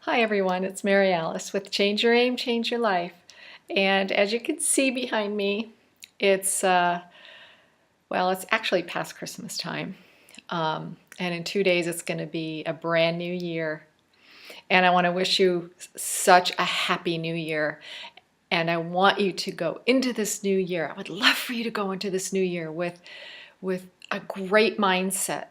Hi everyone, it's Mary Alice with Change Your Aim, Change Your Life. And as you can see behind me, it's it's actually past Christmas time. And in 2 days it's going to be a brand new year. And I want to wish you such a happy new year. And I want you to go into this new year. I would love for you to go into this new year with a great mindset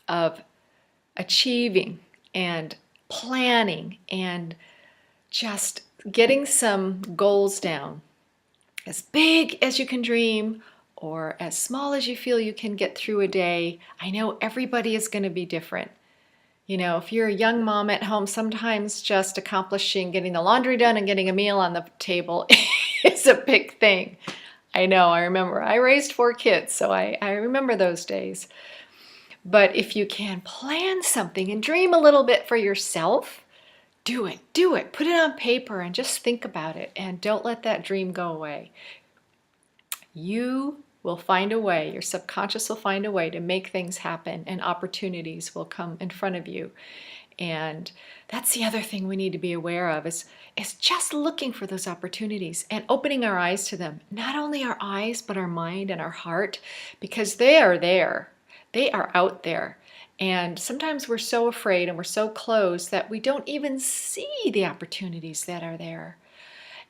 of achieving and planning and just getting some goals down, as big as you can dream or as small as you feel you can get through a day. I know everybody is going to be different. You know, if you're a young mom at home, sometimes just accomplishing getting the laundry done and getting a meal on the table is a big thing. I know, I remember. I raised 4 kids, so I remember those days. But if you can plan something and dream a little bit for yourself, do it, do it. Put it on paper and just think about it, and don't let that dream go away. You will find a way, your subconscious will find a way to make things happen, and opportunities will come in front of you. And that's the other thing we need to be aware of is just looking for those opportunities and opening our eyes to them. Not only our eyes, but our mind and our heart, because they are there. They are out there. And sometimes we're so afraid and we're so closed that we don't even see the opportunities that are there.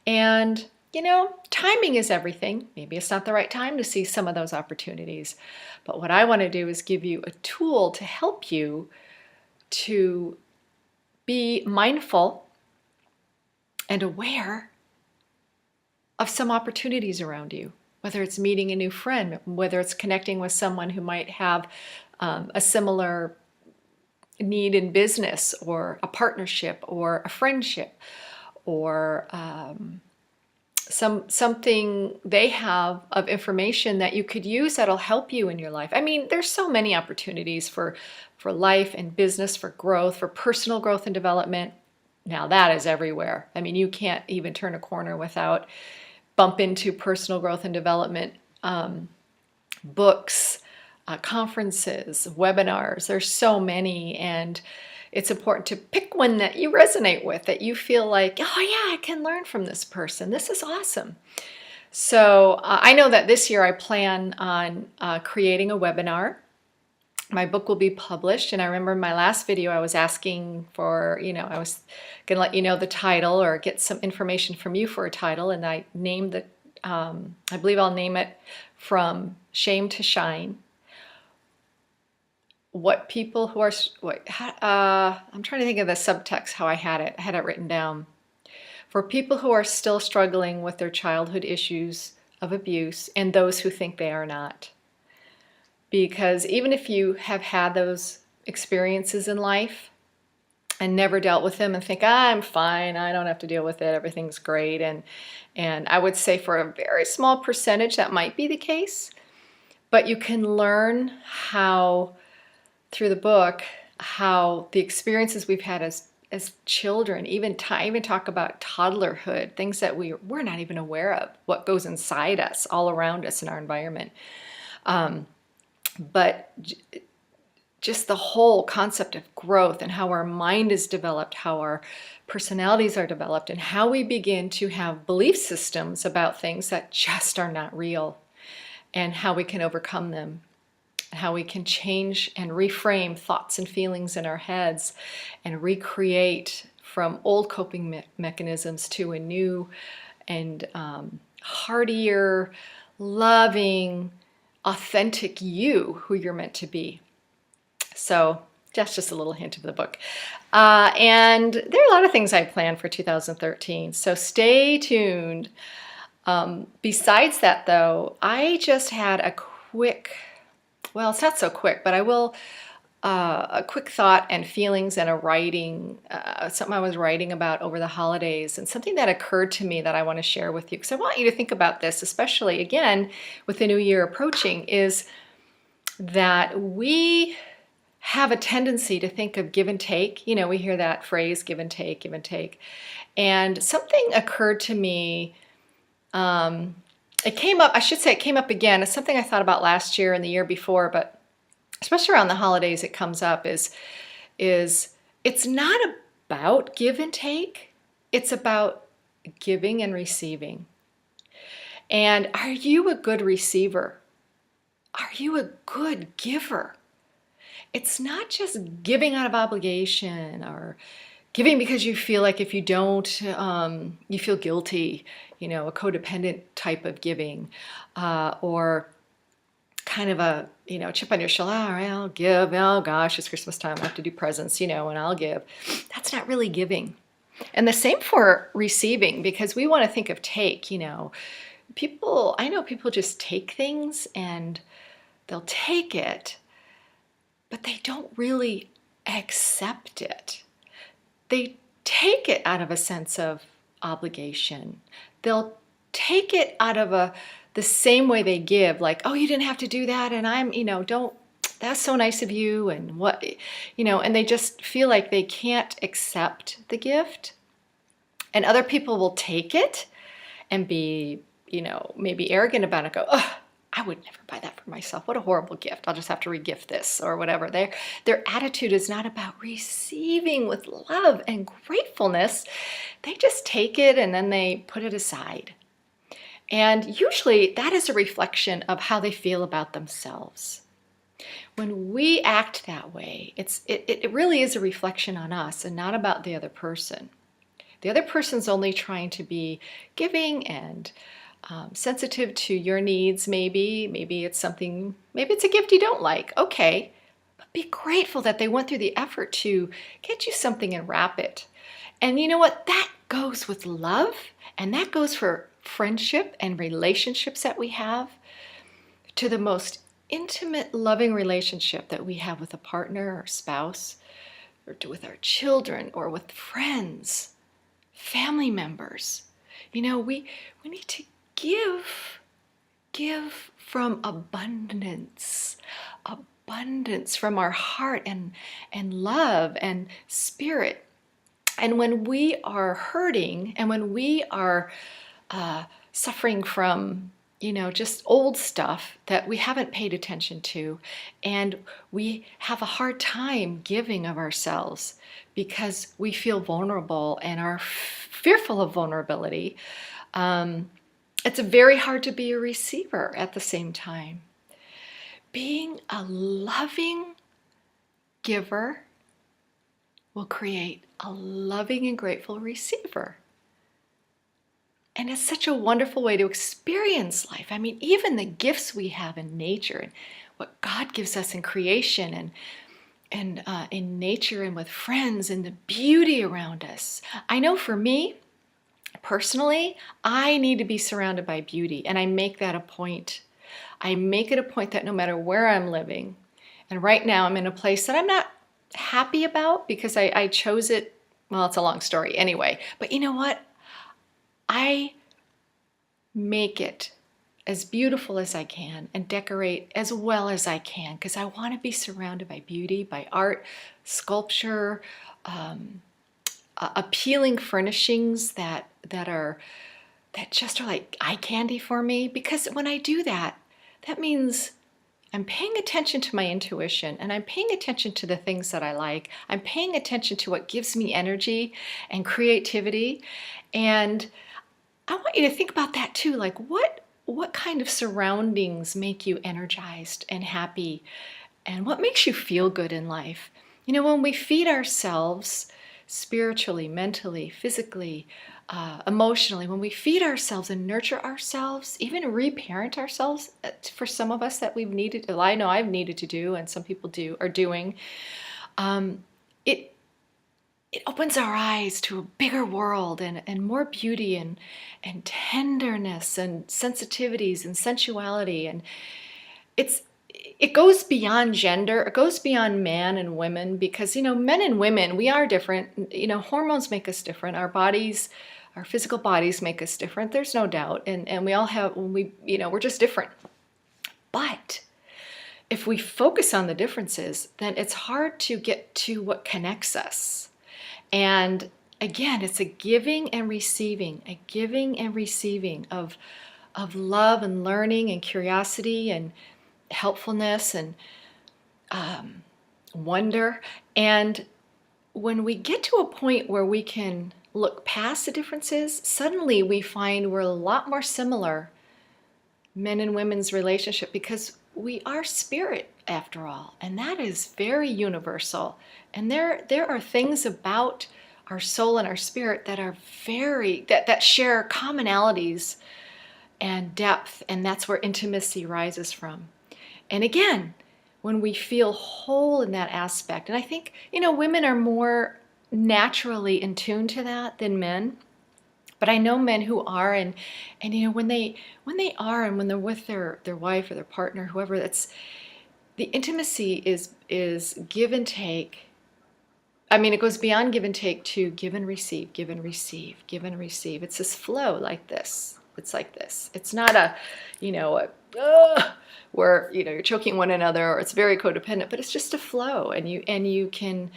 And, you know, timing is everything. Maybe it's not the right time to see some of those opportunities. But what I want to do is give you a tool to help you to be mindful and aware of some opportunities around you, whether it's meeting a new friend, whether it's connecting with someone who might have a similar need in business or a partnership or a friendship or something they have of information that you could use that'll help you in your life. I mean, there's so many opportunities for life and business, for growth, for personal growth and development. Now that is everywhere. I mean, you can't even turn a corner without bump into personal growth and development books, conferences, webinars. There's so many, and it's important to pick one that you resonate with, that you feel like, oh yeah, I can learn from this person. This is awesome. So I know that this year I plan on creating a webinar. My book will be published, and I remember in my last video I was asking for, I was going to let you know the title or get some information from you for a title, and I named the, I believe I'll name it From Shame to Shine. What people who are, I'm trying to think of the subtext, how I had it written down. For people who are still struggling with their childhood issues of abuse and those who think they are not. Because even if you have had those experiences in life and never dealt with them and think, I'm fine, I don't have to deal with it, everything's great. And I would say for a very small percentage that might be the case, but you can learn how, through the book, how the experiences we've had as children, even talk about toddlerhood, things that we're not even aware of, what goes inside us, all around us in our environment. But just the whole concept of growth and how our mind is developed, how our personalities are developed, and how we begin to have belief systems about things that just are not real, and how we can overcome them, and how we can change and reframe thoughts and feelings in our heads and recreate from old coping mechanisms to a new and heartier, loving, authentic you, who you're meant to be. So that's just a little hint of the book. And there are a lot of things I plan for 2013, so stay tuned. Besides that, though, I just had a quick, well, it's not so quick, but I will, a quick thought and feelings and a writing, something I was writing about over the holidays, and something that occurred to me that I want to share with you, because I want you to think about this, especially again with the new year approaching, is that we have a tendency to think of give and take. You know, we hear that phrase, give and take, give and take. And something occurred to me, it came up again. It's something I thought about last year and the year before, but especially around the holidays it comes up, is it's not about give and take. It's about giving and receiving. And are you a good receiver? Are you a good giver? It's not just giving out of obligation or giving because you feel like if you don't, you feel guilty, a codependent type of giving, or kind of a, chip on your shoulder. All right, I'll give. Oh gosh, it's Christmas time. I have to do presents, and I'll give. That's not really giving. And the same for receiving, because we want to think of take, I know people just take things and they'll take it, but they don't really accept it. They take it out of a sense of obligation. They'll take it out of the same way they give, like, oh, you didn't have to do that, and I'm, don't, that's so nice of you, and what, and they just feel like they can't accept the gift. And other people will take it and be, maybe arrogant about it, go, oh, I would never buy that for myself. What a horrible gift. I'll just have to regift this or whatever. Their attitude is not about receiving with love and gratefulness. They just take it and then they put it aside. And usually that is a reflection of how they feel about themselves. When we act that way, it really is a reflection on us and not about the other person. The other person's only trying to be giving and sensitive to your needs, maybe. Maybe it's a gift you don't like. Okay. But be grateful that they went through the effort to get you something and wrap it. And you know what? That goes with love, and that goes for friendship and relationships that we have, to the most intimate, loving relationship that we have with a partner or spouse, or with our children, or with friends, family members. We need to give from abundance from our heart and love and spirit. And when we are hurting and when we are suffering from just old stuff that we haven't paid attention to, and we have a hard time giving of ourselves because we feel vulnerable and are fearful of vulnerability, it's very hard to be a receiver at the same time. Being a loving giver will create a loving and grateful receiver. And it's such a wonderful way to experience life. I mean, even the gifts we have in nature and what God gives us in creation and in nature and with friends and the beauty around us. I know for me, personally, I need to be surrounded by beauty, and I make that a point. I make it a point that no matter where I'm living, and right now I'm in a place that I'm not happy about because I chose it. Well, it's a long story anyway, but you know what? I make it as beautiful as I can and decorate as well as I can because I want to be surrounded by beauty, by art, sculpture, appealing furnishings that just are like eye candy for me. Because when I do that, that means I'm paying attention to my intuition, and I'm paying attention to the things that I like. I'm paying attention to what gives me energy and creativity. And I want you to think about that too. Like what kind of surroundings make you energized and happy? And what makes you feel good in life? When we feed ourselves spiritually, mentally, physically, emotionally, when we feed ourselves and nurture ourselves, even reparent ourselves, for some of us that we've needed, well, I know I've needed to do, and some people are doing, it opens our eyes to a bigger world and more beauty and tenderness and sensitivities and sensuality. And it goes beyond gender. It goes beyond man and women because, men and women, we are different. Hormones make us different. Our bodies, our physical bodies make us different. There's no doubt. And we all have, we're just different. But if we focus on the differences, then it's hard to get to what connects us. And again, it's a giving and receiving of love and learning and curiosity and helpfulness and wonder. And when we get to a point where we can look past the differences, suddenly we find we're a lot more similar, men and women's relationship, because we are spirit after all, and that is very universal. And there are things about our soul and our spirit that are that share commonalities and depth, and that's where intimacy rises from. And again, when we feel whole in that aspect, and I think, women are more naturally in tune to that than men. But I know men who are, and when they are, and when they're with their wife or their partner, whoever, it's the intimacy is give and take. I mean, it goes beyond give and take to give and receive, give and receive, give and receive. It's this flow like this. It's like this. It's not where you're choking one another, or it's very codependent, but it's just a flow, and you can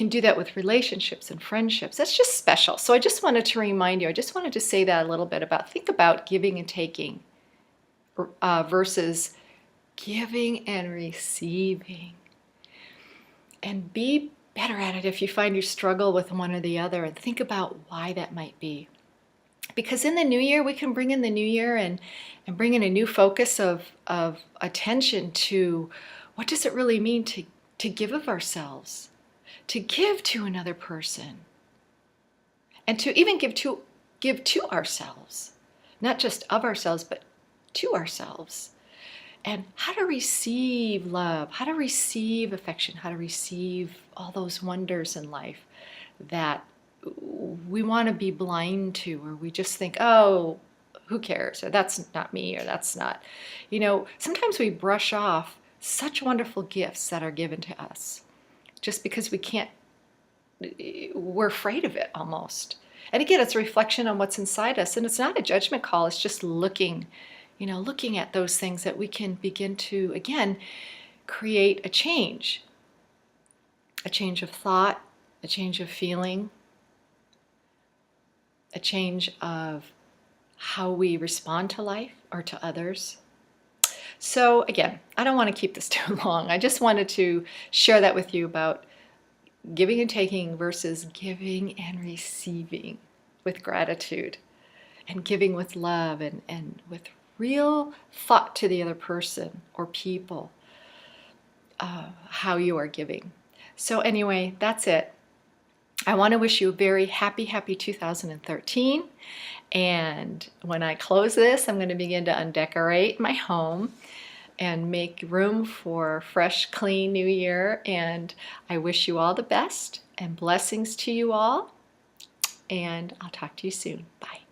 do that with relationships and friendships. That's just special. So I just wanted to remind you. I just wanted to say that a little bit think about giving and taking versus giving and receiving, and be better at it if you find you struggle with one or the other, and think about why that might be. Because in the new year, we can bring in the new year and bring in a new focus of attention to what does it really mean to give of ourselves, to give to another person, and to even give to ourselves, not just of ourselves, but to ourselves. And how to receive love, how to receive affection, how to receive all those wonders in life that we want to be blind to, or we just think, oh, who cares, or that's not me, or that's not. Sometimes we brush off such wonderful gifts that are given to us just because we're afraid of it almost. And again, it's a reflection on what's inside us, and it's not a judgment call. It's just looking at those things that we can begin to, again, create a change of thought, a change of feeling, a change of how we respond to life or to others. So again, I don't want to keep this too long. I just wanted to share that with you about giving and taking versus giving and receiving with gratitude, and giving with love, and with real thought to the other person or people, how you are giving. So anyway, that's it. I want to wish you a very happy 2013. And when I close this, I'm going to begin to undecorate my home and make room for fresh, clean new year. And I wish you all the best and blessings to you all. And I'll talk to you soon. Bye.